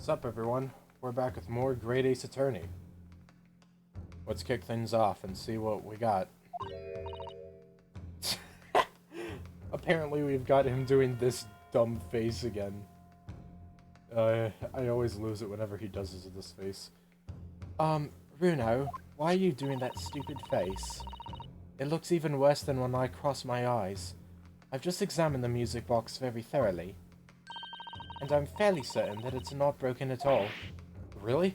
Sup everyone, we're back with more Great Ace Attorney. Let's kick things off and see what we got. Apparently we've got him doing this dumb face again. I always lose it whenever he does this face. Bruno, why are you doing that stupid face? It looks even worse than when I cross my eyes. I've just examined the music box very thoroughly, and I'm fairly certain that it's not broken at all. Really?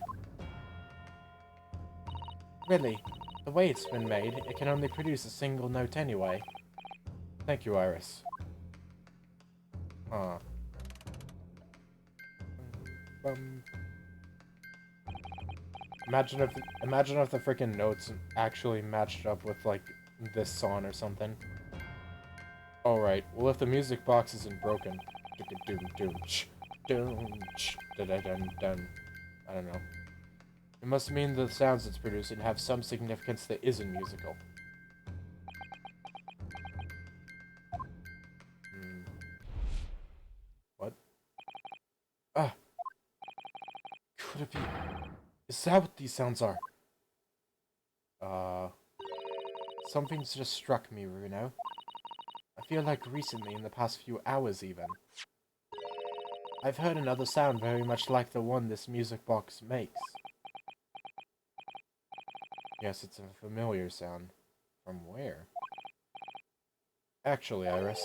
Really. The way it's been made, it can only produce a single note anyway. Thank you, Iris. Imagine if the freaking notes actually matched up with, like, this song or something. Alright, well if the music box isn't broken... I don't know. It must mean the sounds it's producing have some significance that isn't musical. What? Ah! Could it be... Is that what these sounds are? Something's just struck me, Bruno. I feel like recently, in the past few hours even, I've heard another sound very much like the one this music box makes. Yes, it's a familiar sound. From where? Actually, Iris,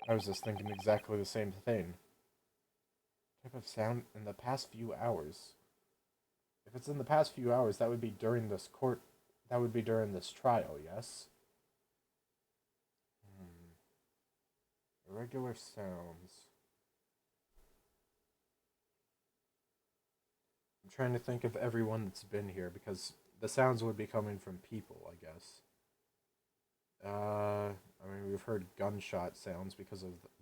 I was just thinking exactly the same thing. Type of sound in the past few hours. If it's in the past few hours, that would be during this trial, yes? Irregular sounds. I'm trying to think of everyone that's been here, because the sounds would be coming from people, I guess. I mean, we've heard gunshot sounds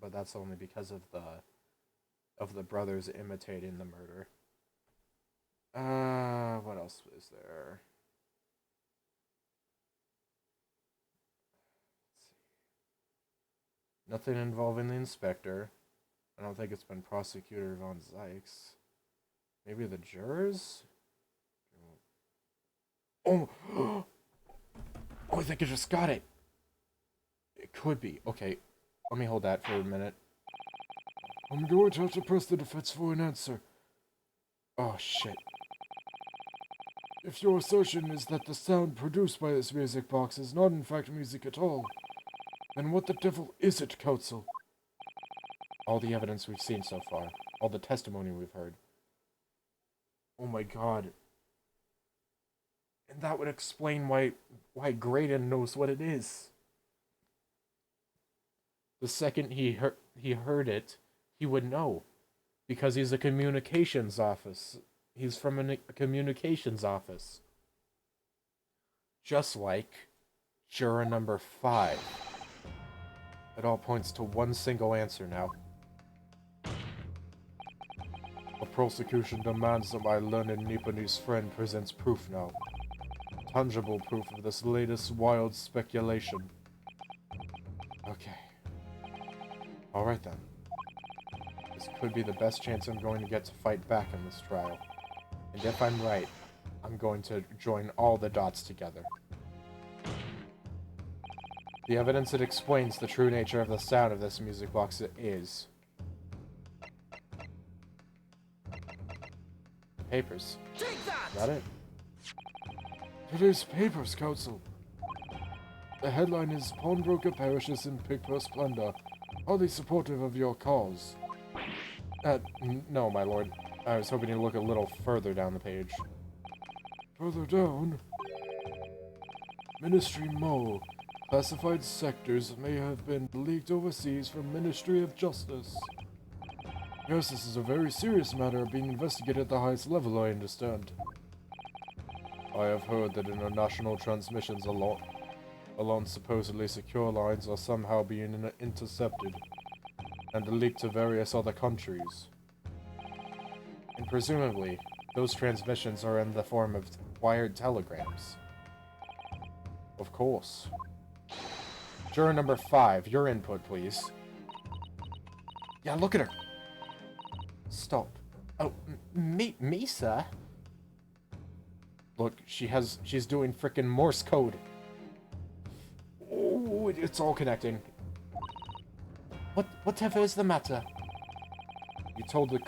but that's only because of the brothers imitating the murder. What else is there? Let's see. Nothing involving the inspector. I don't think it's been Prosecutor Von Zykes. Maybe the jurors? Oh! Oh, I think I just got it! It could be. Okay, let me hold that for a minute. I'm going to have to press the defense for an answer. Oh, shit. If your assertion is that the sound produced by this music box is not in fact music at all, then what the devil is it, counsel? All the evidence we've seen so far. All the testimony we've heard. Oh my god. And that would explain why Graydon knows what it is. The second he heard it, he would know. Because he's a communications office. He's from a communications office. Just like juror number 5. It all points to one single answer now. The prosecution demands that my learned Nipponese friend presents proof now. Tangible proof of this latest wild speculation. Okay. Alright then. This could be the best chance I'm going to get to fight back in this trial. And if I'm right, I'm going to join all the dots together. The evidence that explains the true nature of the sound of this music box is... the papers. Take that! Is that it? Today's papers, counsel. The headline is Pawnbroker perishes in Pigper Splendor. Hardly supportive of your cause. No, my lord. I was hoping to look a little further down the page. Further down. Ministry Mole. Classified sectors may have been leaked overseas from Ministry of Justice. Yes, this is a very serious matter being investigated at the highest level, I understand. I have heard that international transmissions along supposedly secure lines are somehow being intercepted and leaked to various other countries. And presumably, those transmissions are in the form of wired telegrams. Of course. Juror number 5, your input, please. Yeah, look at her! Stop. Oh, me, sir? Look, she's doing frickin' Morse code. Oh, it's all connecting. Whatever is the matter? You told the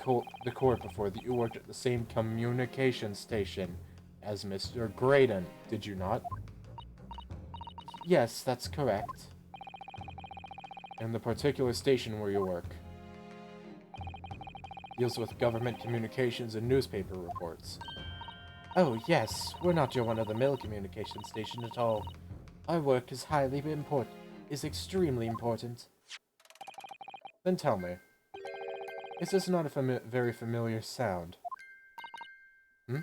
court before that you worked at the same communication station as Mr. Graydon, did you not? Yes, that's correct. And the particular station where you work deals with government communications and newspaper reports. Oh, yes, we're not your run-of-the-mill communication station at all. Our work is extremely important. Then tell me, is this not a very familiar sound? Hmm?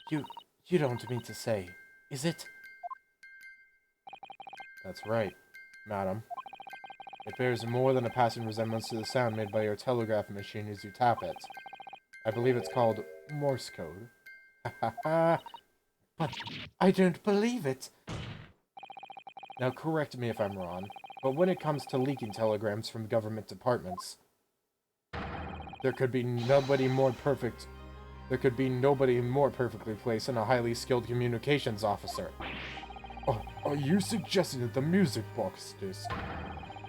You don't mean to say, is it? That's right, madam. It bears more than a passing resemblance to the sound made by your telegraph machine as you tap it. I believe it's called Morse code. Ha ha ha! But I don't believe it! Now correct me if I'm wrong, but when it comes to leaking telegrams from government departments, there could be nobody more perfectly placed than a highly skilled communications officer. Are you suggesting that the music box disc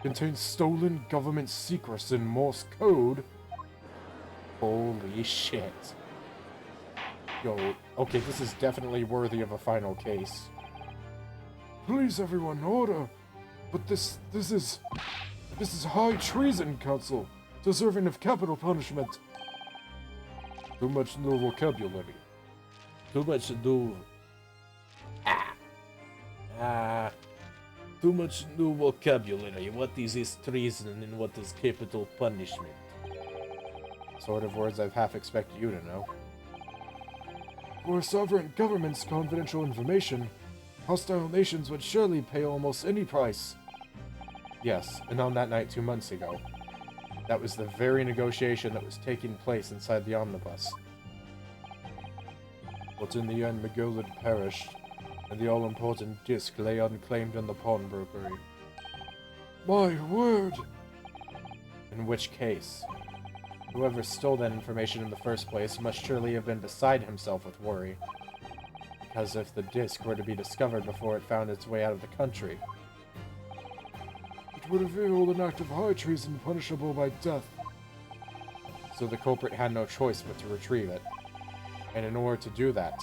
contains stolen government secrets in Morse code? Holy shit. Yo, okay, this is definitely worthy of a final case. Please, everyone, order. But this is high treason, Council, deserving of capital punishment. Too much new vocabulary. Too much new... Too much new vocabulary. What is treason and what is capital punishment? Sort of words I've half expected you to know. For a sovereign government's confidential information, hostile nations would surely pay almost any price. Yes, and on that night 2 months ago, that was the very negotiation that was taking place inside the omnibus. But in the end, Miguel had perished, and the all-important disc lay unclaimed in the pawnbrokery. My word! In which case, whoever stole that information in the first place must surely have been beside himself with worry. Because if the disc were to be discovered before it found its way out of the country, it would reveal an act of high treason punishable by death. So the culprit had no choice but to retrieve it. And in order to do that,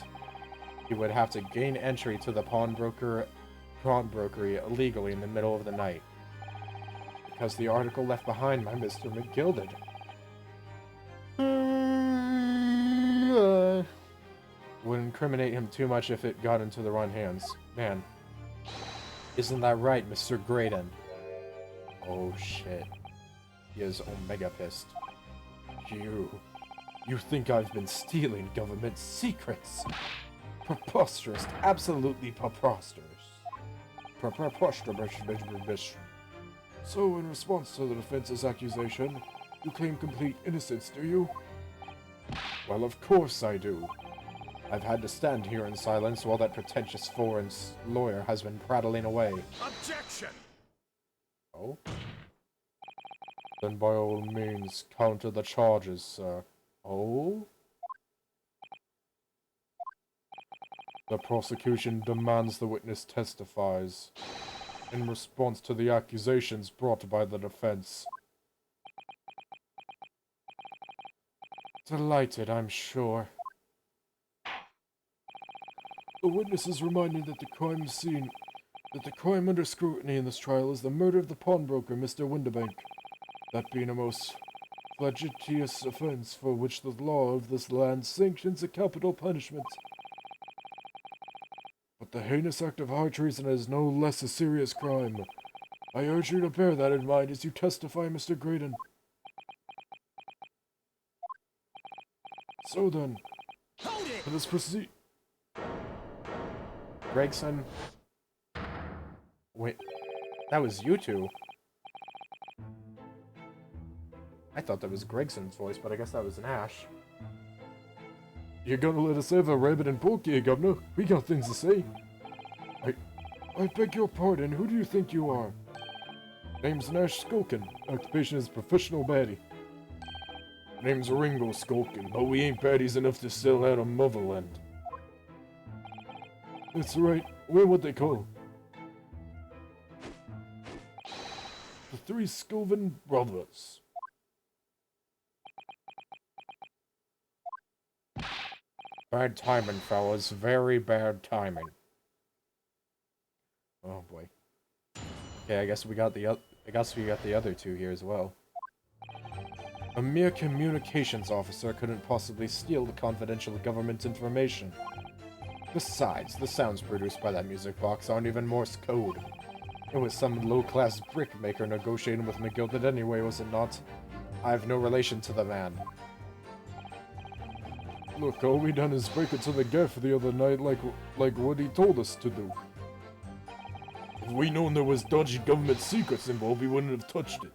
he would have to gain entry to the pawnbrokery illegally in the middle of the night. Because the article left behind by Mr. McGilded would incriminate him too much if it got into the wrong hands. Man, isn't that right, Mr. Graydon? Oh shit. He is omega pissed. You think I've been stealing government secrets? Preposterous. Absolutely preposterous. Preposterous. So, in response to the defense's accusation, you claim complete innocence, do you? Well, of course I do. I've had to stand here in silence while that pretentious foreign lawyer has been prattling away. Objection! Oh? Then by all means, counter the charges, sir. Oh? The prosecution demands the witness testifies in response to the accusations brought by the defense. Delighted, I'm sure. The witness is reminded that the crime under scrutiny in this trial is the murder of the pawnbroker, Mr. Windibank. That being a most flagitious offense for which the law of this land sanctions a capital punishment. But the heinous act of high treason is no less a serious crime. I urge you to bear that in mind as you testify, Mr. Graydon. So then, let us proceed. Gregson? Wait, that was you two. I thought that was Gregson's voice, but I guess that was an Ash. You're gonna let us have a rabbit and pork here, Governor? We got things to say. I beg your pardon, who do you think you are? Name's Nash Skulkin. Occupation is professional baddie. Name's Ringo Skulkin, but we ain't baddies enough to sell out of Motherland. That's right. We're what they call the Three Skulvin Brothers. Bad timing, fellas. Very bad timing. Oh boy. Okay, I guess we got the other two here as well. A mere communications officer couldn't possibly steal the confidential government information. Besides, the sounds produced by that music box aren't even Morse code. It was some low-class brickmaker negotiating with McGilded anyway, was it not? I have no relation to the man. Look, all we done is break it to the gaff the other night like what he told us to do. If we known there was dodgy government secrets involved, we wouldn't have touched it.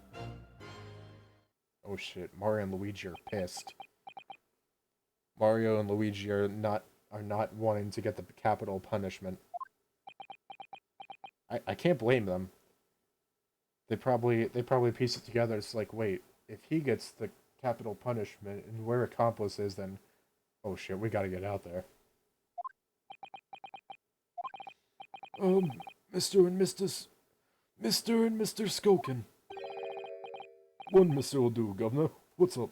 Oh shit, Mario and Luigi are pissed. Mario and Luigi are not wanting to get the capital punishment. I can't blame them. They probably piece it together. It's like, wait, if he gets the capital punishment and we're accomplices, then oh shit, we gotta get out there. Mr. and Mr. Skulkin. One Mr. will do, Governor. What's up?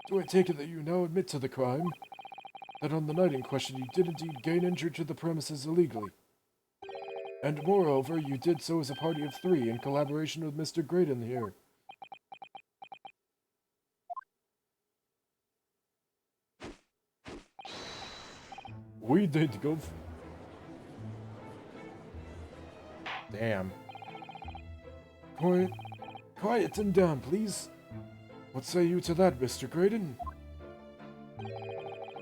Do I take it that you now admit to the crime? That on the night in question you did indeed gain entry to the premises illegally? And moreover, you did so as a party of 3 in collaboration with Mr. Graydon here. We did, Gov. Damn. Quiet and down, please. What say you to that, Mr. Graydon?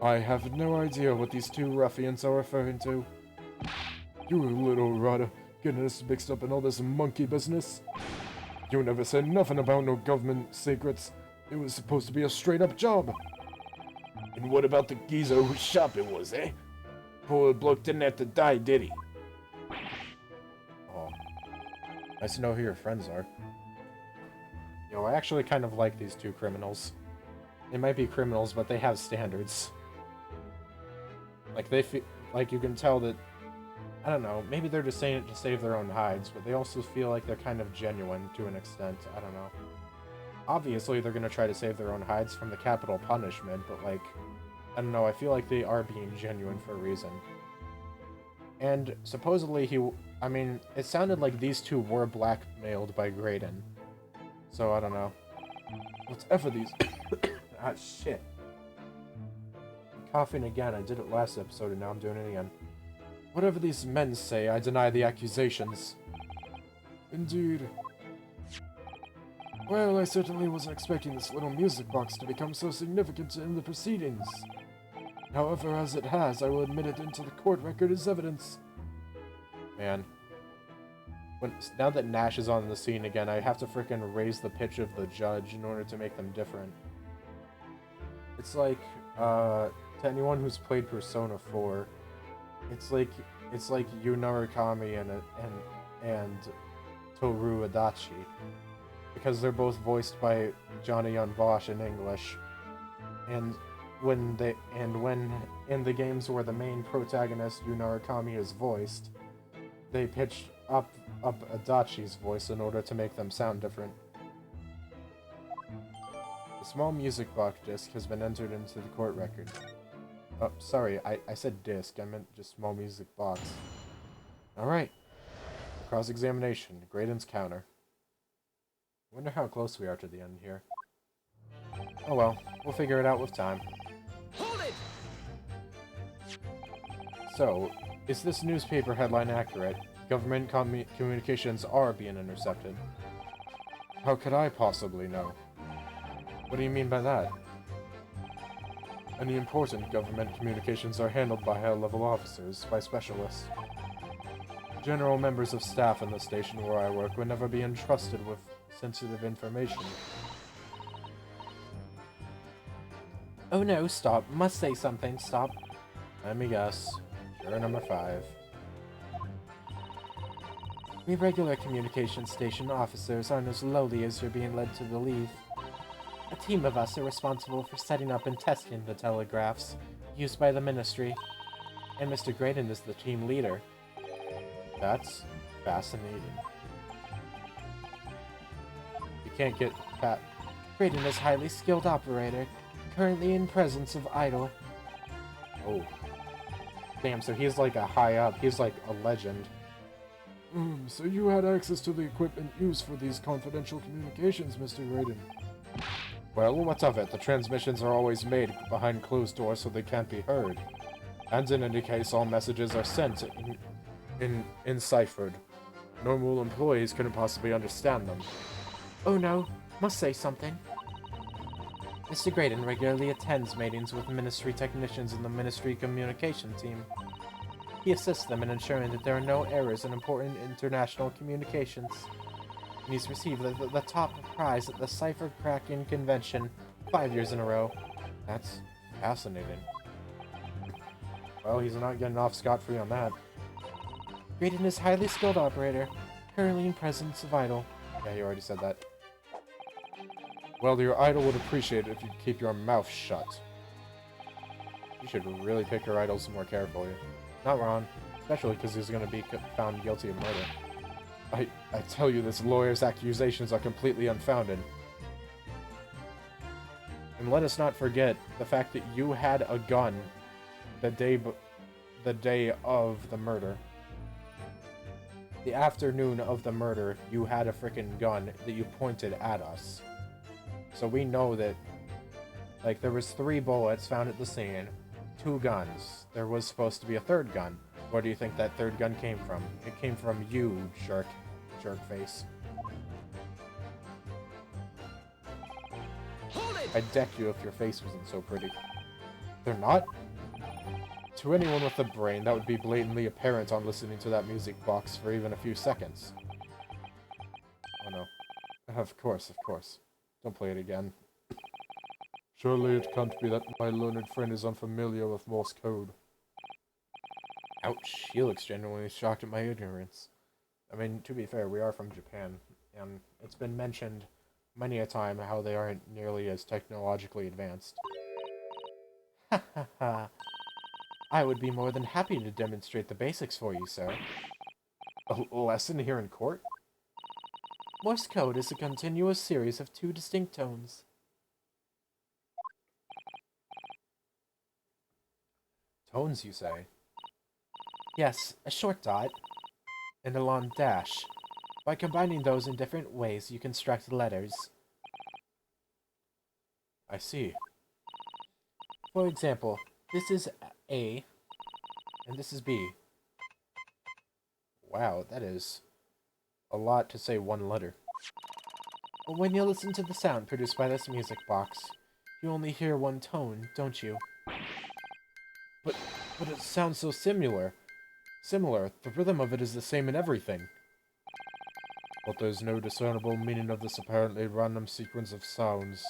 I have no idea what these two ruffians are referring to. You little rotter, getting us mixed up in all this monkey business. You never said nothing about no government secrets. It was supposed to be a straight-up job. And what about the geezer whose shop it was, eh? Poor bloke didn't have to die, did he? Oh. Nice to know who your friends are. Yo, I actually kind of like these two criminals. They might be criminals, but they have standards. Like, they feel... Like, you can tell that... I don't know, maybe they're just saying it to save their own hides, but they also feel like they're kind of genuine to an extent. I don't know. Obviously, they're gonna try to save their own hides from the capital punishment, but, like... I don't know, I feel like they are being genuine for a reason. And supposedly I mean, it sounded like these two were blackmailed by Graydon. So, I don't know. Whatever these... Ah, shit. I'm coughing again. I did it last episode and now I'm doing it again. Whatever these men say, I deny the accusations. Indeed. Well, I certainly wasn't expecting this little music box to become so significant in the proceedings. However, as it has, I will admit it into the court record as evidence. Man. Now that Nash is on the scene again, I have to frickin' raise the pitch of the judge in order to make them different. It's like, to anyone who's played Persona 4, it's like Yu Narukami and Toru Adachi. Because they're both voiced by Johnny Yun Bosch in English. And when in the games where the main protagonist, Yu Narukami, is voiced, they pitched up Adachi's voice in order to make them sound different. The small music box disc has been entered into the court record. Oh, sorry, I said disc, I meant just small music box. Alright. Cross-examination, Graydon's counter. Wonder how close we are to the end here. Oh well, we'll figure it out with time. Hold it! So, is this newspaper headline accurate? Government communications are being intercepted. How could I possibly know? What do you mean by that? Any important government communications are handled by high-level officers, by specialists. General members of staff in the station where I work would never be entrusted with sensitive information. Oh no, stop. Must say something, stop. Let me guess. Juror number 5. We regular communication station officers aren't as lowly as you're being led to believe. A team of us are responsible for setting up and testing the telegraphs used by the Ministry, and Mr. Graydon is the team leader. That's fascinating. You can't get that. Graydon is highly skilled operator, currently in presence of Idol. Oh. Damn, so he's like a high up, he's like a legend. So you had access to the equipment used for these confidential communications, Mr. Graydon. Well, what's of it? The transmissions are always made behind closed doors so they can't be heard. And in any case, all messages are sent enciphered. Normal employees couldn't possibly understand them. Oh no, must say something. Mr. Graydon regularly attends meetings with Ministry technicians in the Ministry communication team. He assists them in ensuring that there are no errors in important international communications. And he's received the top prize at the Cipher Cracking Convention 5 years in a row. That's fascinating. Well, he's not getting off scot-free on that. Graydon is highly skilled operator, currently in presence of Idol. Yeah, you already said that. Well, your idol would appreciate it if you'd keep your mouth shut. You should really pick your idols more carefully. Not wrong, especially because he's going to be found guilty of murder. I tell you, this lawyer's accusations are completely unfounded. And let us not forget the fact that you had a gun the day of the murder. The afternoon of the murder, you had a freaking gun that you pointed at us. So we know that, like, there was 3 bullets found at the scene, 2 guns. There was supposed to be a 3rd gun. Where do you think that 3rd gun came from? It came from you, jerk face. I'd deck you if your face wasn't so pretty. They're not? To anyone with a brain, that would be blatantly apparent on listening to that music box for even a few seconds. Oh no. Of course. Don't play it again. Surely it can't be that my learned friend is unfamiliar with Morse code. Ouch, he looks genuinely shocked at my ignorance. I mean, to be fair, we are from Japan, and it's been mentioned many a time how they aren't nearly as technologically advanced. Ha ha ha. I would be more than happy to demonstrate the basics for you, sir. A lesson here in court? Morse code is a continuous series of 2 distinct tones. Tones, you say? Yes, a short dot and a long dash. By combining those in different ways, you construct letters. I see. For example, this is A, and this is B. Wow, that is a lot to say one letter. But when you listen to the sound produced by this music box, you only hear one tone, don't you? But it sounds so similar. The rhythm of it is the same in everything. But there's no discernible meaning of this apparently random sequence of sounds.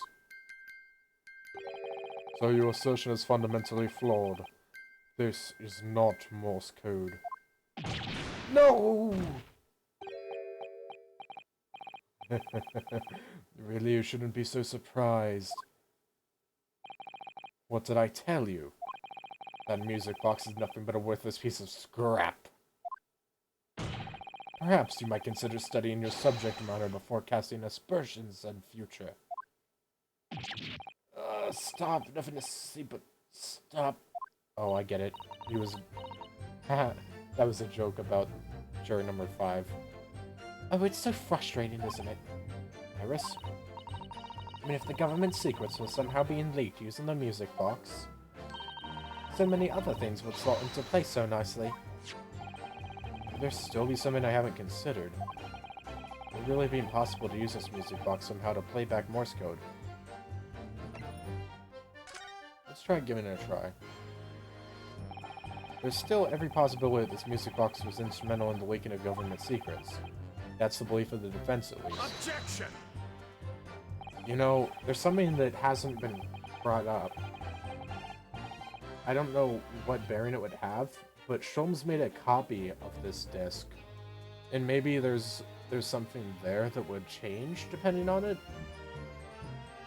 So your assertion is fundamentally flawed. This is not Morse code. No! Really, you shouldn't be so surprised. What did I tell you? That music box is nothing but a worthless piece of scrap. Perhaps you might consider studying your subject matter before casting aspersions on future. Stop. Nothing to see but stop. Oh, I get it. He was... that was a joke about jury number 5. Oh, it's so frustrating, isn't it? Iris? I mean, if the government secrets were somehow being leaked using the music box, so many other things would slot into place so nicely. Could there still be something I haven't considered? Would it really be impossible to use this music box somehow to play back Morse code? Let's try giving it a try. There's still every possibility that this music box was instrumental in the leaking of government secrets. That's the belief of the defense, at least. Objection! You know, there's something that hasn't been brought up. I don't know what bearing it would have, but Sholmes made a copy of this disc And maybe there's something there that would change depending on it.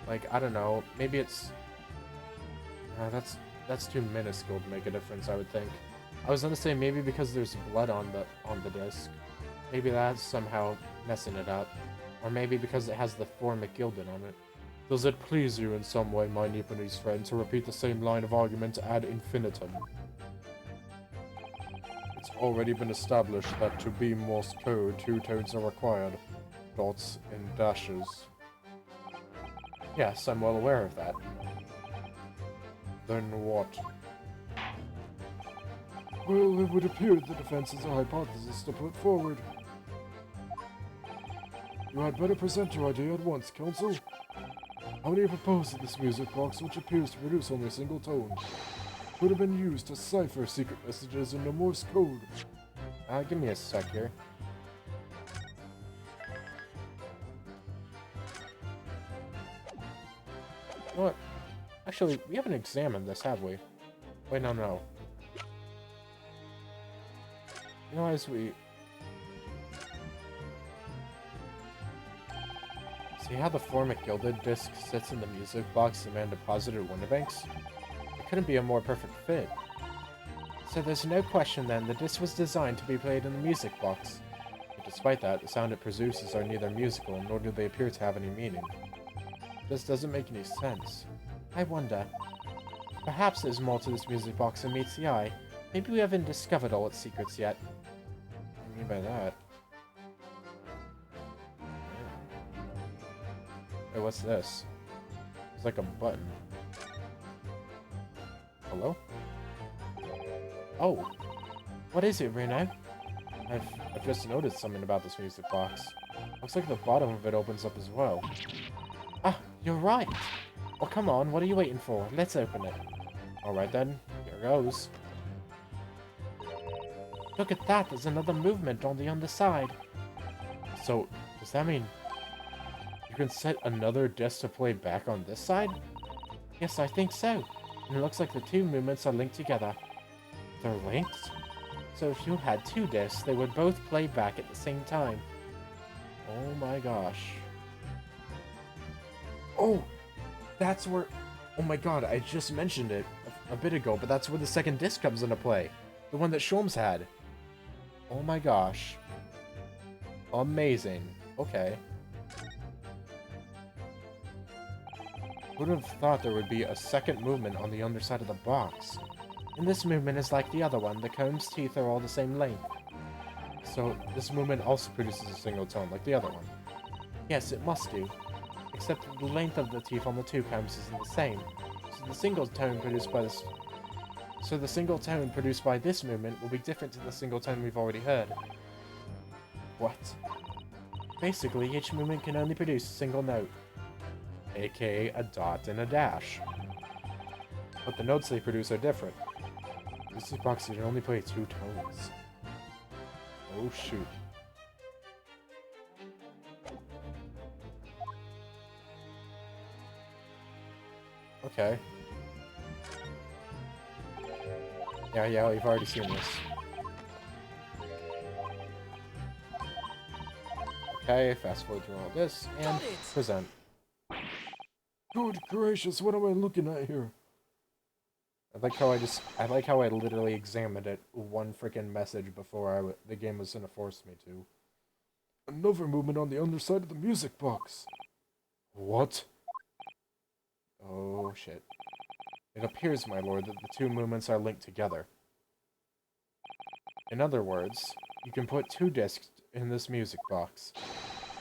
Like, I don't know, maybe it's... that's too minuscule to make a difference, I would think. I was gonna say maybe because there's blood on the disc. Maybe that's somehow messing it up. Or maybe because it has the formic gilded on it. Does it please you in some way, my Nipponese friend, to repeat the same line of argument ad infinitum? It's already been established that to be Morse code, 2 tones are required. Dots and dashes. Yes, I'm well aware of that. Then what? Well, it would appear the defense is a hypothesis to put forward. You had better present your idea at once, Counsel. How do you propose that this music box, which appears to produce only a single tone, could have been used to cipher secret messages into Morse code? Give me a sec here. You know what? Actually, we haven't examined this, have we? Wait, no. You know, as we... See how the formic gilded disc sits in the music box the man deposited Winterbanks? It couldn't be a more perfect fit. So there's no question then, the disc was designed to be played in the music box. But despite that, the sound it produces are neither musical, nor do they appear to have any meaning. This doesn't make any sense. I wonder. Perhaps there's more to this music box than meets the eye. Maybe we haven't discovered all its secrets yet. What do you mean by that? Hey, what's this? It's like a button. Hello? Oh! What is it, Reno? I've just noticed something about this music box. Looks like the bottom of it opens up as well. Ah, you're right! Well, come on, what are you waiting for? Let's open it. Alright then, here goes. Look at that, there's another movement on the underside. So, does that mean you can set another disc to play back on this side? Yes, I think so. And it looks like the two movements are linked together. They're linked? So if you had two discs, they would both play back at the same time. Oh my gosh. Oh! That's where... Oh my god, I just mentioned it a bit ago, but that's where the second disc comes into play. The one that Sholmes had. Oh my gosh. Amazing. Okay. Would have thought there would be a second movement on the underside of the box. And this movement is like the other one. The comb's teeth are all the same length. So this movement also produces a single tone, like the other one. Yes, it must do. Except that the length of the teeth on the two combs isn't the same. So the single tone produced by this... So the single tone produced by this movement will be different to the single tone we've already heard. What? Basically, each movement can only produce a single note, aka a dot and a dash. But the notes they produce are different. This box can only play 2 tones. Oh shoot. Okay. Yeah, we've already seen this. Okay, fast forward through all this, and present. Good gracious, what am I looking at here? I like how I literally examined it one freaking message before the game was gonna force me to. Another movement on the underside of the music box. What? Oh shit. It appears, my lord, that the two movements are linked together. In other words, you can put 2 discs in this music box,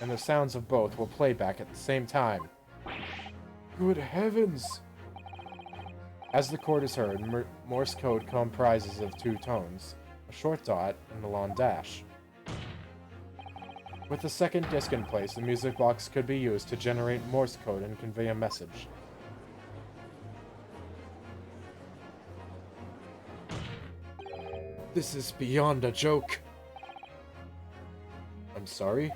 and the sounds of both will play back at the same time. Good heavens! As the chord is heard, Morse code comprises of 2 tones, a short dot and a long dash. With the second disc in place, the music box could be used to generate Morse code and convey a message. This is beyond a joke. I'm sorry?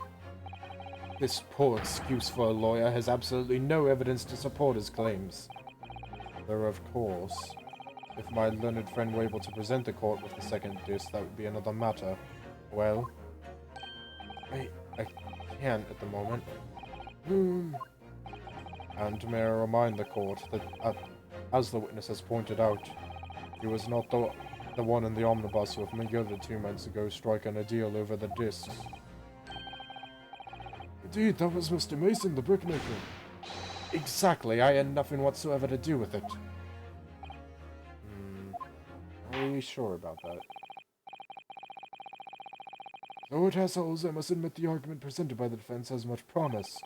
This poor excuse for a lawyer has absolutely no evidence to support his claims. Though, of course, if my learned friend were able to present the court with the second disc, that would be another matter. Well, I can't at the moment. Hmm. And may I remind the court that, as the witness has pointed out, he was not the one in the omnibus with McGilda 2 months ago striking a deal over the discs. Indeed, that was Mr. Mason, the brickmaker. Exactly, I had nothing whatsoever to do with it. Are you sure about that? Though it has holes, I must admit the argument presented by the defense has much promise.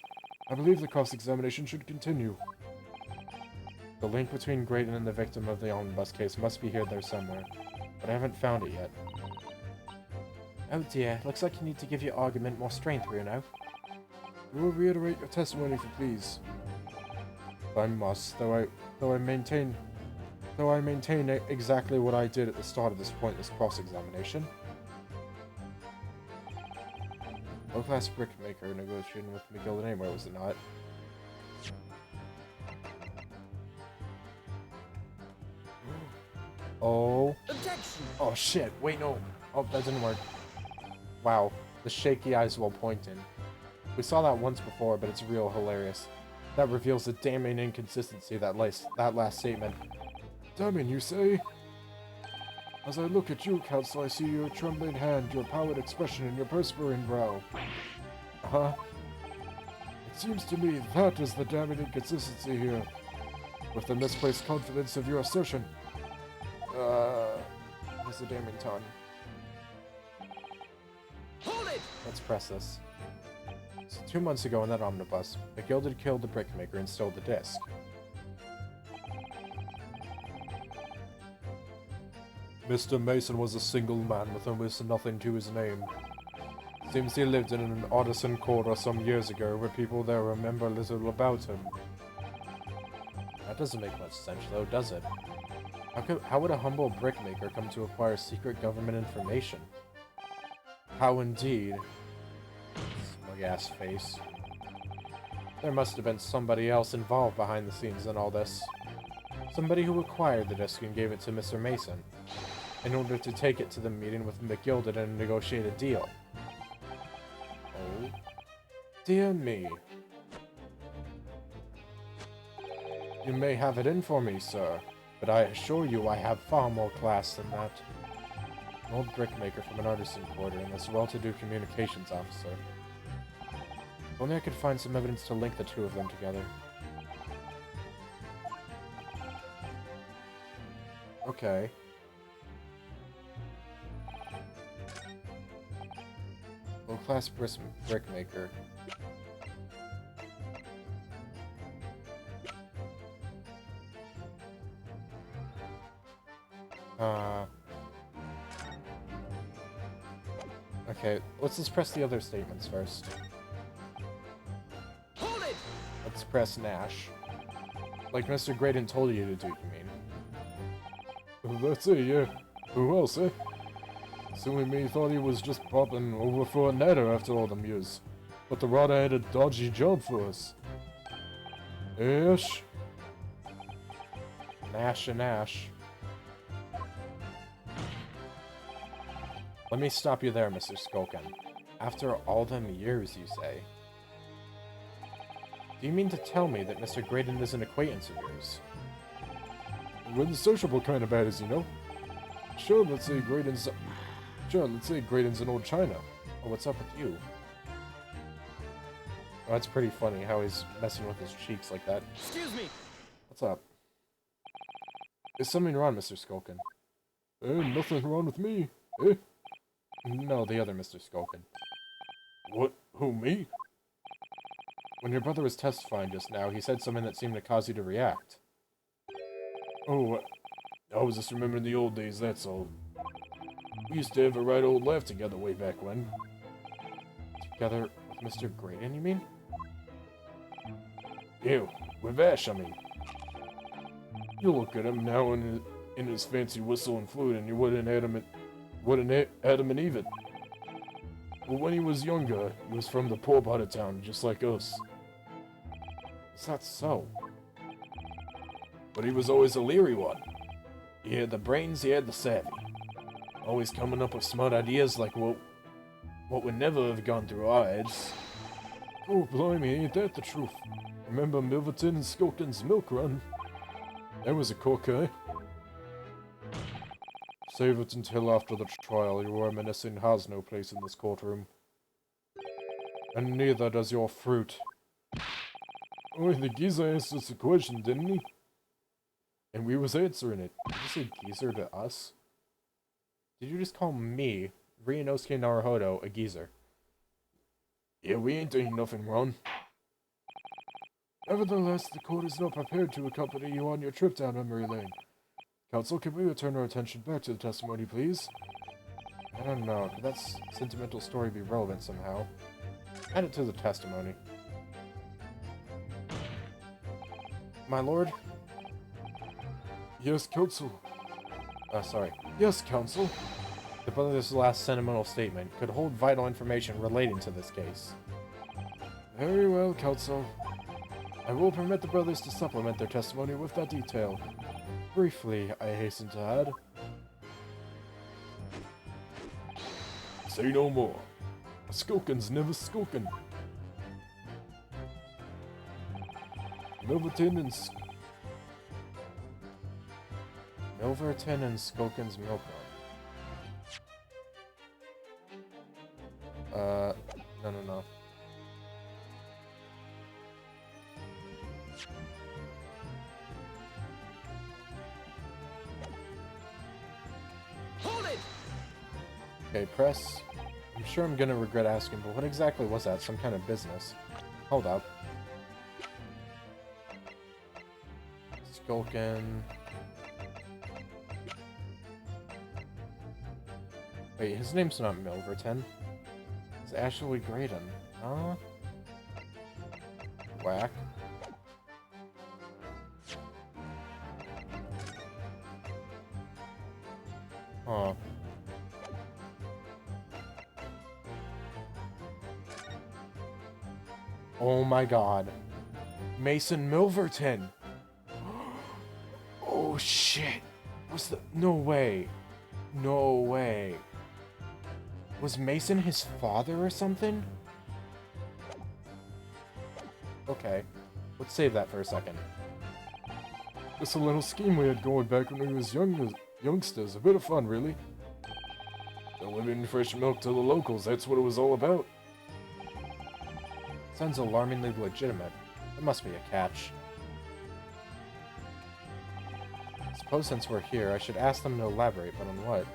I believe the cross-examination should continue. The link between Graydon and the victim of the omnibus case must be here there somewhere, but I haven't found it yet. Oh dear, looks like you need to give your argument more strength, Bruno. You will reiterate your testimony if you please. I must, though I maintain exactly what I did at the start of this pointless cross-examination. Low-class brickmaker negotiating with McGill anywhere, was it not? Oh. Objection! Oh shit, wait no. Oh, that didn't work. Wow, the shaky eyes while pointing. We saw that once before, but it's real hilarious. That reveals the damning inconsistency of that last statement. Damning, you say? As I look at you, Counsel, I see your trembling hand, your pallid expression, and your perspiring brow. Huh? It seems to me that is the damning inconsistency here. With the misplaced confidence of your assertion. Where's the damning tongue? Hold it! Let's press this. So 2 months ago in that omnibus, McGill had killed the brickmaker and stole the disc. Mr. Mason was a single man with almost nothing to his name. Seems he lived in an artisan quarter some years ago where people there remember little about him. That doesn't make much sense though, does it? How would a humble brickmaker come to acquire secret government information? How indeed? Smug-ass face. There must have been somebody else involved behind the scenes in all this. Somebody who acquired the disc and gave it to Mr. Mason, in order to take it to the meeting with McGilded and negotiate a deal. Oh, dear me. You may have it in for me, sir, but I assure you I have far more class than that. An old brickmaker from an artisan quarter and this well-to-do communications officer. If only I could find some evidence to link the two of them together. Okay. Low-class brickmaker. Okay, let's just press the other statements first. Hold it! Let's press Nash. Like Mr. Graydon told you to do, you mean? That's it, yeah. Who else, eh? Silly me thought he was just popping over for a netter after all them years. But the Rada had a dodgy job for us. Ash? Nash and Ash. Let me stop you there, Mr. Skulkin. After all them years, you say? Do you mean to tell me that Mr. Graydon is an acquaintance of yours? We're the sociable kind of baddies, you know? Sure, let's say Graydon's an old China. Oh, what's up with you? Oh, that's pretty funny how he's messing with his cheeks like that. Excuse me! What's up? Is something wrong, Mr. Skulkin? Nothing wrong with me, eh? No, the other Mr. Skulkin. What? Who, me? When your brother was testifying just now, he said something that seemed to cause you to react. Oh, I was just remembering the old days, that's all. We used to have a right old laugh together way back when. Together with Mr. Graydon, you mean? Ew, with Ash, I mean. You look at him now in his fancy whistle and flute, and you wouldn't Adam and Eve it. But when he was younger, he was from the poor part of town, just like us. Is that so? But he was always a leery one. He had the brains, he had the savvy. Always coming up with smart ideas like what what would never have gone through our heads. Oh, blimey, ain't that the truth? Remember Milverton and Skulkin's milk run? That was a corker. Save it until after the trial. Your reminiscing has no place in this courtroom. And neither does your fruit. Oh, the geezer answered the question, didn't he? And we was answering it. Did you say geezer to us? Did you just call me, Ryunosuke Naruhodo, a geezer? Yeah, we ain't doing nothing wrong. Nevertheless, the court is not prepared to accompany you on your trip down memory lane. Counsel, can we return our attention back to the testimony, please? I don't know. Could that sentimental story be relevant somehow? Add it to the testimony. My lord? Yes, counsel. Sorry. Yes, counsel. The brother's last sentimental statement could hold vital information relating to this case. Very well, counsel. I will permit the brothers to supplement their testimony with that detail. Briefly, I hasten to add. Say no more. Skulkin's never skulkin'. Milverton and Milverton and Skulkin's milk run. No. Hold it! Okay, press. I'm sure I'm gonna regret asking, but what exactly was that? Some kind of business? Hold up. Skulkin. Wait, his name's not Milverton. It's Ashley Graydon. Huh? Whack. Huh. Oh my god. Mason Milverton! Oh shit! What's the... No way. No way. Was Mason his father or something? Okay. Let's save that for a second. Just a little scheme we had going back when we was youngsters. A bit of fun, really. Delivering fresh milk to the locals, that's what it was all about. Sounds alarmingly legitimate. There must be a catch. Suppose since we're here, I should ask them to elaborate, but on what?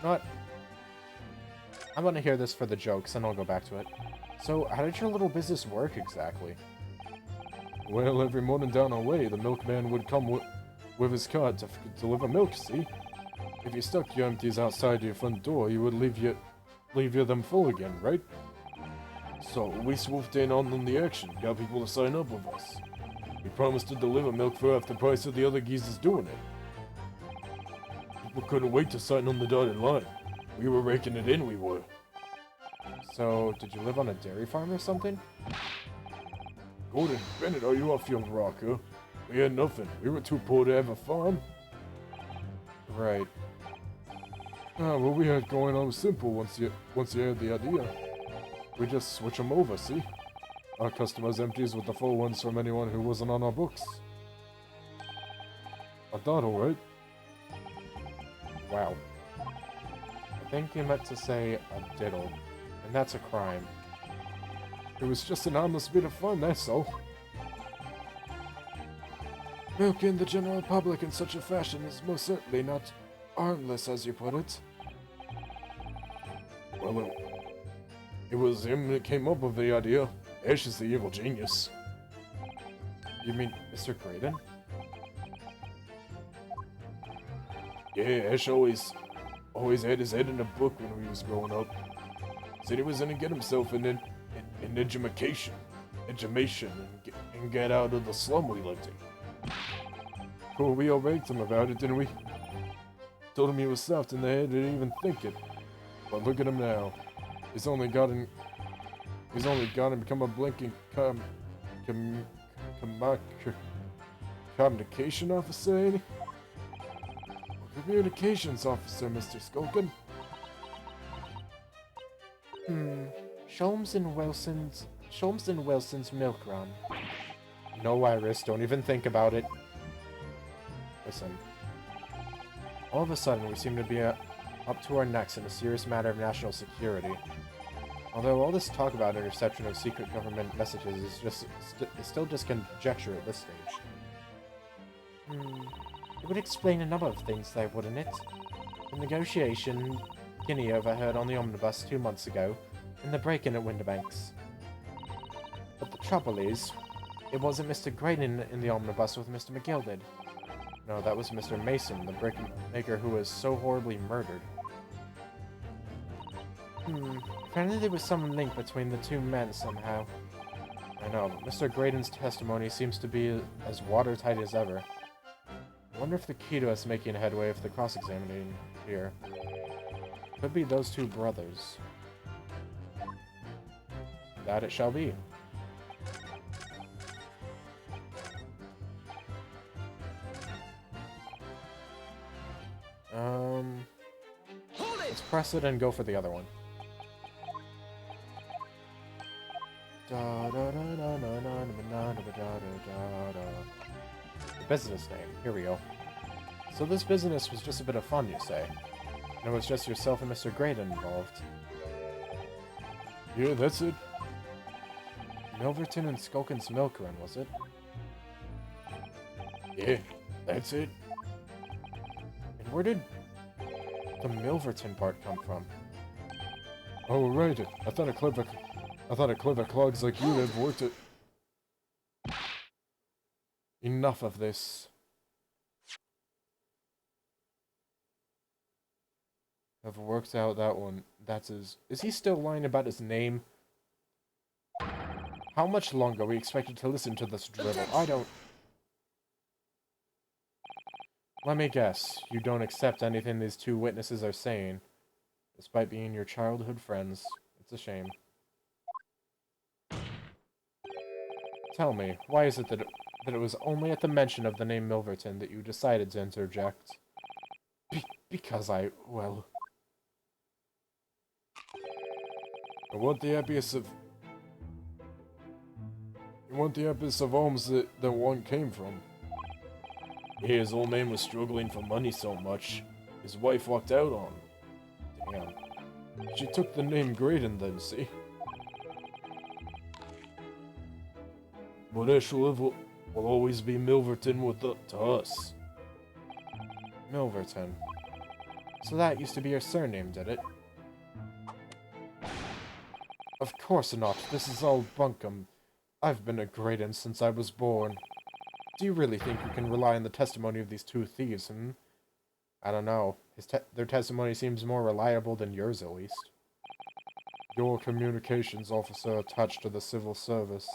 Not. I'm gonna hear this for the jokes, and I'll go back to it. So, how did your little business work exactly? Well, every morning down our way, the milkman would come with his cart to deliver milk, see? If you stuck your empties outside your front door, you would leave you them full again, right? So we swooped in on the action, got people to sign up with us. We promised to deliver milk for half the price of the other geezers doing it. People couldn't wait to sign on the dotted line. We were raking it in, we were. So, did you live on a dairy farm or something? Gordon, Bennett, are you off your rocker? We had nothing. We were too poor to have a farm. Right. Ah, what we had going on was simple once you had the idea. We just switch them over, see? Our customers' empties with the full ones from anyone who wasn't on our books. I thought, alright. Wow. I think you meant to say a diddle, and that's a crime. It was just an harmless bit of fun, that's all. Milking the general public in such a fashion is most certainly not harmless, as you put it. Well, it was him that came up with the idea. Ash is the evil genius. You mean Mr. Graydon? Yeah, Ash always had his head in a book when he was growing up. Said he was gonna get himself an education and get out of the slum we lived in. Cool, we all raked him about it, didn't we? Told him he was soft in the head, didn't even think it. But look at him now. He's only gotten become a blinking communication officer, ain't he? Communications officer, Mr. Skulkin. Sholmes and Wilson's milk run. No, Iris, don't even think about it. Listen. All of a sudden, we seem to be up to our necks in a serious matter of national security. Although all this talk about interception of secret government messages is still just conjecture at this stage. It would explain a number of things, though, wouldn't it? The negotiation Guinea overheard on the omnibus 2 months ago, and the break-in at Winterbanks. But the trouble is, it wasn't Mr. Graydon in the omnibus with Mr. McGilded. No, that was Mr. Mason, the brickmaker who was so horribly murdered. Apparently there was some link between the two men somehow. I know, but Mr. Graydon's testimony seems to be as watertight as ever. I wonder if the key to us making headway with the cross-examining here could be those two brothers. That it shall be. Let's press it and go for the other one. The business name. Here we go. So this business was just a bit of fun, you say? And it was just yourself and Mr. Graydon involved. Yeah, that's it. Milverton and Skulkin's milk run, was it? Yeah, that's it. And where did the Milverton part come from? Oh, right. I thought a clever clogs like you'd have worked it. Enough of this. Have worked out that one. That's his... Is he still lying about his name? How much longer are we expected to listen to this drivel? I don't... Let me guess. You don't accept anything these two witnesses are saying. Despite being your childhood friends. It's a shame. Tell me, why is it that it was only at the mention of the name Milverton that you decided to interject? Because well... I want the happiest of... You want the happiest of homes that one came from. Yeah, his old man was struggling for money so much, his wife walked out on him. Damn. She took the name Graydon then, see? But Ashlev will always be Milverton to us. Milverton. So that used to be your surname, did it? Of course not. This is all bunkum. I've been a Graydon since I was born. Do you really think you can rely on the testimony of these two thieves, I don't know. Their testimony seems more reliable than yours, at least. Your communications officer attached to the civil service.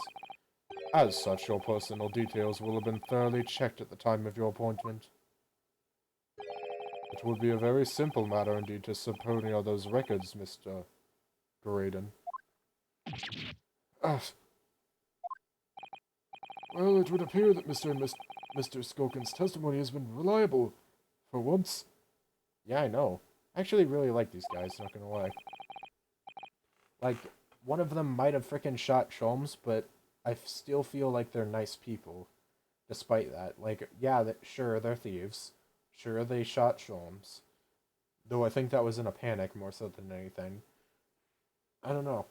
As such, your personal details will have been thoroughly checked at the time of your appointment. It would be a very simple matter indeed to subpoena those records, Mr. Graydon. Well, it would appear that Mr. Skulkin's testimony has been reliable, for once. Yeah, I know. I actually really like these guys, not gonna lie. Like, one of them might have frickin' shot Sholmes, but I still feel like they're nice people. Despite that. Like, yeah, sure, they're thieves. Sure, they shot Sholmes. Though I think that was in a panic more so than anything. I don't know.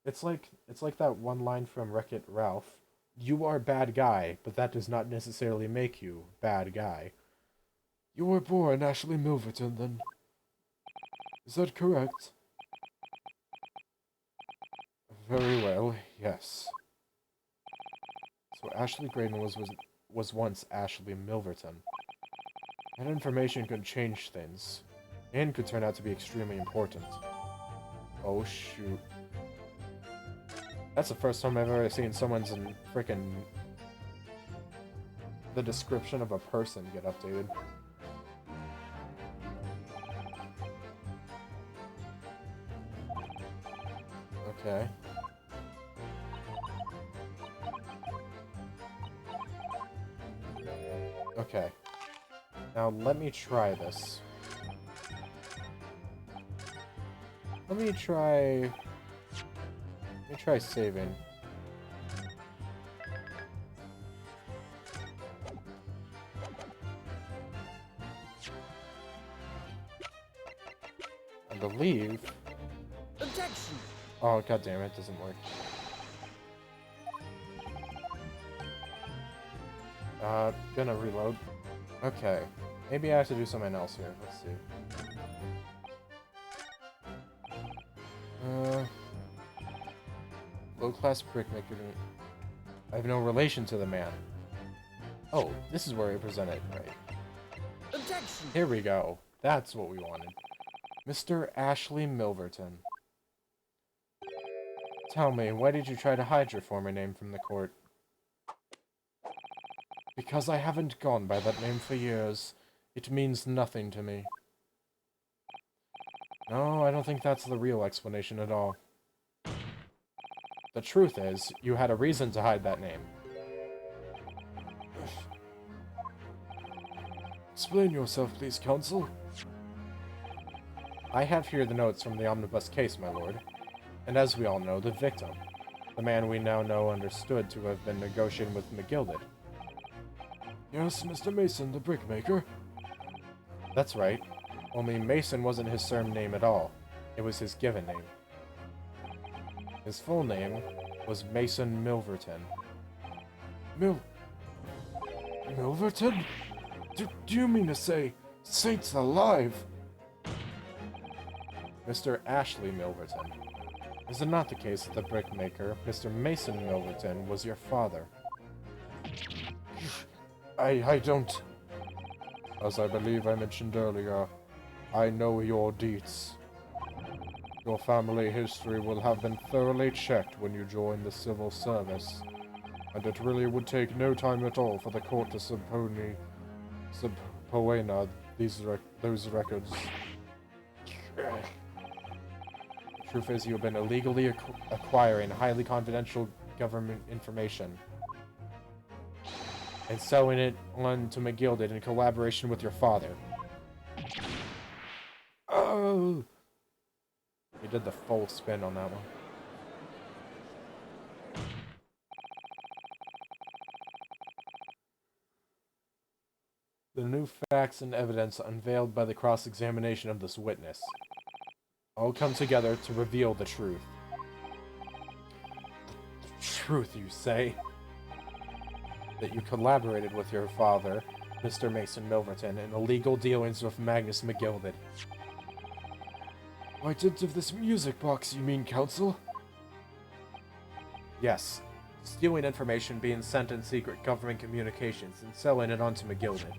It's like that one line from Wreck-It Ralph. You are bad guy, but that does not necessarily make you bad guy. You were born Ashley Milverton, then. Is that correct? Very well, yes. So Ashley Graydon was once Ashley Milverton. That information could change things, and could turn out to be extremely important. Oh shoot. That's the first time I've ever seen someone's frickin' the description of a person get updated. Okay. Okay. Now let me try this. Let me try saving. I believe. Objection! Oh, god damn it, doesn't work. Gonna reload. Okay. Maybe I have to do something else here. Let's see. Low-class brickmaker. I have no relation to the man. Oh, this is where I presented, right? Objection! Here we go. That's what we wanted. Mr. Ashley Milverton. Tell me, why did you try to hide your former name from the court? Because I haven't gone by that name for years. It means nothing to me. No, I don't think that's the real explanation at all. The truth is, you had a reason to hide that name. Explain yourself, please, counsel. I have here the notes from the omnibus case, my lord. And as we all know, the victim, the man we now know understood to have been negotiating with McGilded. Yes, Mr. Mason, the brickmaker. That's right. Only Mason wasn't his surname at all. It was his given name. His full name was Mason Milverton. Milverton? Do you mean to say, saints alive? Mr. Ashley Milverton. Is it not the case that the brickmaker, Mr. Mason Milverton, was your father? I don't... As I believe I mentioned earlier, I know your deeds. Your family history will have been thoroughly checked when you join the civil service, and it really would take no time at all for the court to subpoena those records. The truth is, you have been illegally acquiring highly confidential government information and selling it on to McGilded in collaboration with your father. Oh! You did the full spin on that one. The new facts and evidence unveiled by the cross-examination of this witness all come together to reveal the truth. The truth, you say? That you collaborated with your father, Mr. Mason Milverton, in illegal dealings with Magnus McGilded. By dint of this music box, you mean, counsel? Yes. Stealing information being sent in secret government communications and selling it on to McGilded.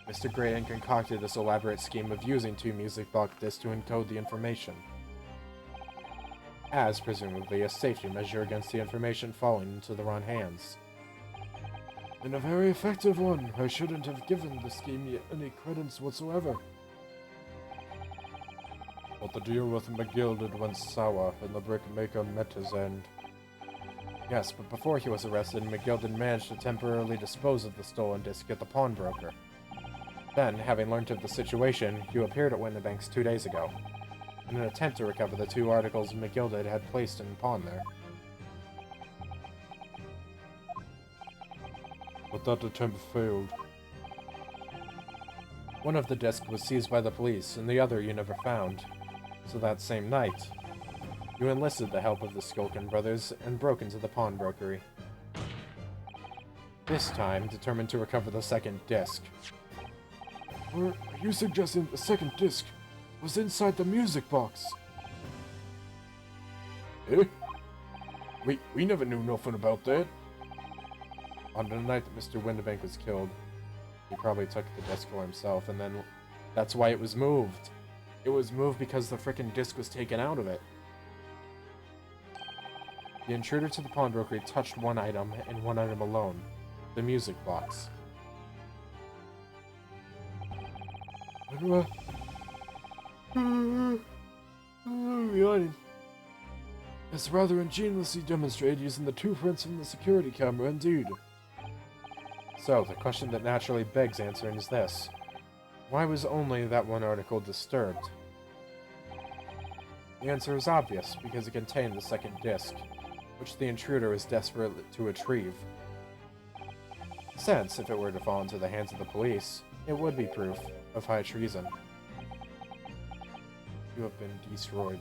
Mr. Grayton concocted this elaborate scheme of using two music box discs to encode the information, as presumably a safety measure against the information falling into the wrong hands. And a very effective one. I shouldn't have given the scheme any credence whatsoever. But the deal with McGilded went sour, and the brickmaker met his end. Yes, but before he was arrested, McGilded managed to temporarily dispose of the stolen disc at the pawnbroker. Then, having learned of the situation, you appeared at Windibanks 2 days ago, in an attempt to recover the two articles McGilded had placed in pawn there. But that attempt failed. One of the discs was seized by the police, and the other you never found. So that same night, you enlisted the help of the Skulkin brothers and broke into the pawnbrokery. This time, determined to recover the second disc. Or are you suggesting the second disc was inside the music box? Eh? We never knew nothing about that. On the night that Mr. Windibank was killed, he probably took the disc for himself, and then that's why it was moved. It was moved because the frickin' disc was taken out of it. The intruder to the pawnbrokery touched one item, and one item alone. The music box. It's rather ingeniously demonstrated using the two prints from the security camera, indeed. So, the question that naturally begs answering is this. Why was only that one article disturbed? The answer is obvious, because it contained the second disc, which the intruder was desperate to retrieve. Since, if it were to fall into the hands of the police, it would be proof of high treason. You have been destroyed.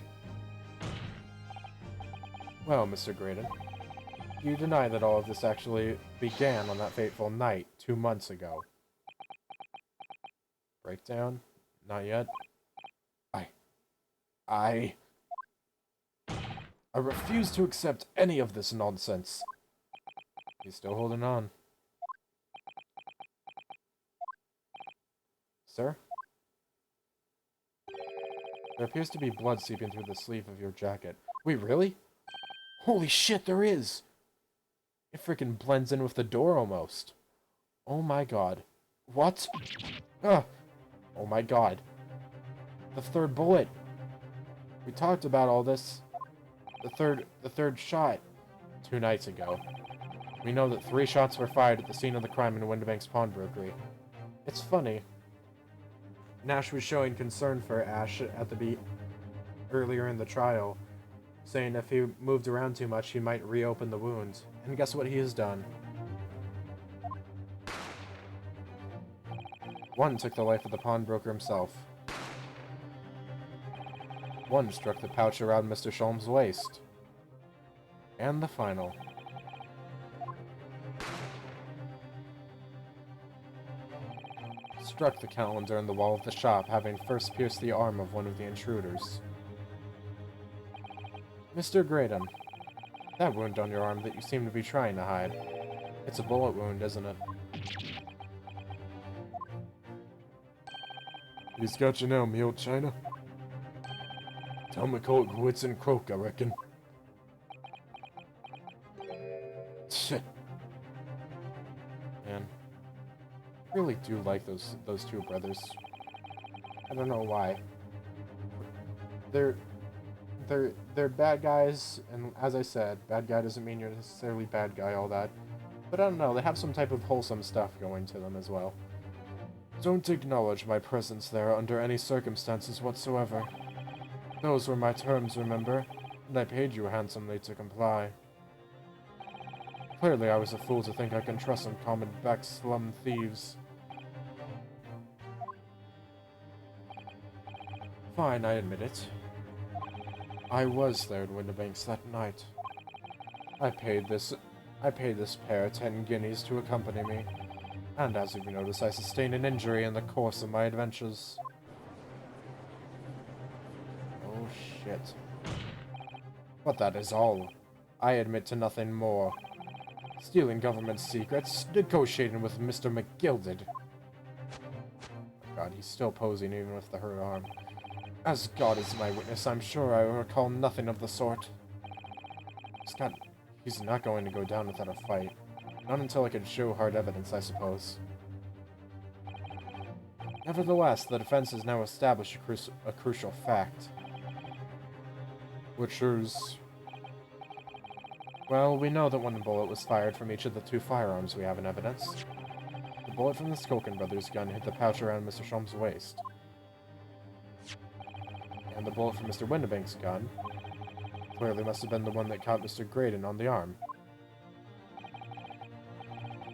Well, Mr. Graydon, you deny that all of this actually began on that fateful night 2 months ago. Breakdown? Not yet. I refuse to accept any of this nonsense. He's still holding on. Sir? There appears to be blood seeping through the sleeve of your jacket. Wait, really? Holy shit, there is! It freaking blends in with the door almost. Oh my god. What? Ah! Oh my god. The third bullet. We talked about all this. The third shot. 2 nights ago. We know that 3 shots were fired at the scene of the crime in Windibank's pawnbrokery. It's funny. Nash was showing concern for Ash at the earlier in the trial, saying if he moved around too much, he might reopen the wound. And guess what he has done? One took the life of the pawnbroker himself. One struck the pouch around Mr. Sholm's waist. And the final. Struck the calendar in the wall of the shop, having first pierced the arm of one of the intruders. Mr. Graydon, that wound on your arm that you seem to be trying to hide. It's a bullet wound, isn't it? He's got you now, me old China. Tell him to call it quits and croak, I reckon. Shit. Man. I really do like those 2 brothers. I don't know why. They're bad guys, and as I said, bad guy doesn't mean you're necessarily bad guy, all that. But I don't know, they have some type of wholesome stuff going to them as well. Don't acknowledge my presence there under any circumstances whatsoever. Those were my terms, remember? And I paid you handsomely to comply. Clearly I was a fool to think I can trust some common back slum thieves. Fine, I admit it. I was there in Windibanks that night. I paid this pair 10 guineas to accompany me, and as you notice, I sustained an injury in the course of my adventures. Oh shit. But that is all. I admit to nothing more. Stealing government secrets, negotiating with Mr. McGilded. Oh god, he's still posing even with the hurt arm. As God is my witness, I'm sure I recall nothing of the sort. He's not going to go down without a fight. Not until I can show hard evidence, I suppose. Nevertheless, the defense has now established a crucial fact. Which is... Well, we know that one bullet was fired from each of the 2 firearms we have in evidence. The bullet from the Skulkin brothers' gun hit the pouch around Mr. Sholm's waist. And the bullet from Mr. Windibank's gun clearly must have been the one that caught Mr. Graydon on the arm.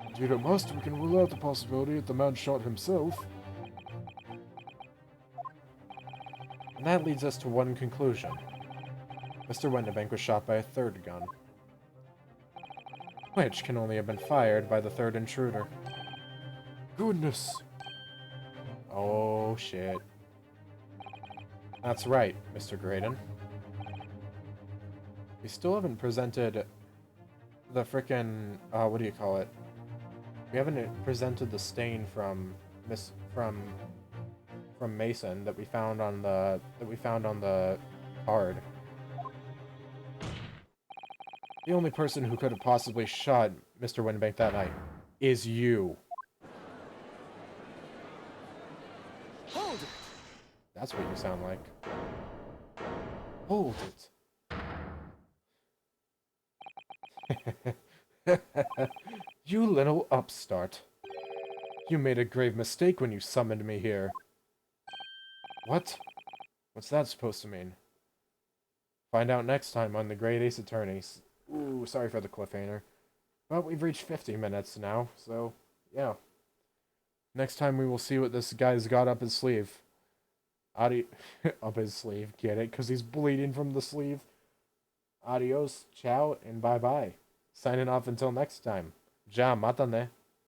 Indeed it must. We can rule out the possibility that the man shot himself. And that leads us to one conclusion. Mr. Windibank was shot by a 3rd gun, which can only have been fired by the 3rd intruder. Goodness! Oh, shit. That's right, Mr. Graydon. We still haven't presented the frickin', what do you call it? We haven't presented the stain from Mason that we found on the card. The only person who could have possibly shot Mr. Windibank that night is you. Hold it! That's what you sound like. Hold it. You little upstart. You made a grave mistake when you summoned me here. What? What's that supposed to mean? Find out next time on the Great Ace Attorneys. Ooh, sorry for the cliffhanger. Well, we've reached 50 minutes now, so, yeah. Next time we will see what this guy's got up his sleeve. Up his sleeve, get it? Because he's bleeding from the sleeve. Adios, ciao, and bye-bye. Signing off until next time. Ja, mata ne.